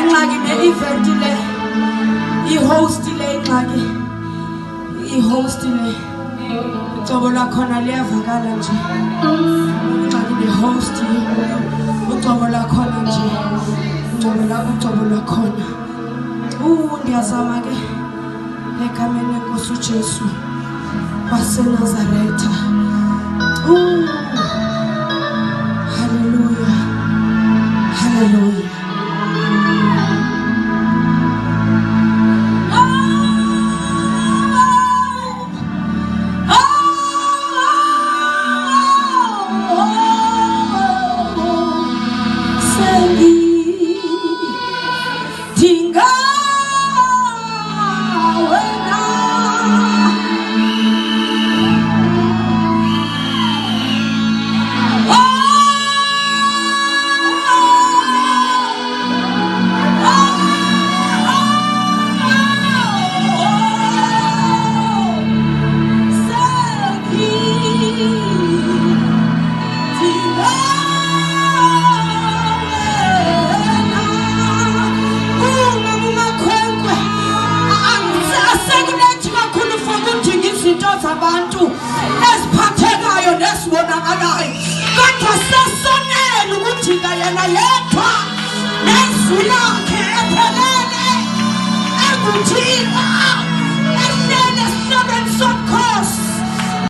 ingxaki ne-event le i-host le ingxaki i-host le ucobo lakhona liyavakala nje ingxaki ne-host ucobo lakhona nje ucobo lakhona ndiyazama ke egameni lenkosi uJesu waseNazaretha hallelujah hallelujah abantu esiphathekayo nesibonakalayo kodwa sesonela ukujika yena yedwa nezwi lakhe ephelele ekuthina ehlele esibeni somkhosi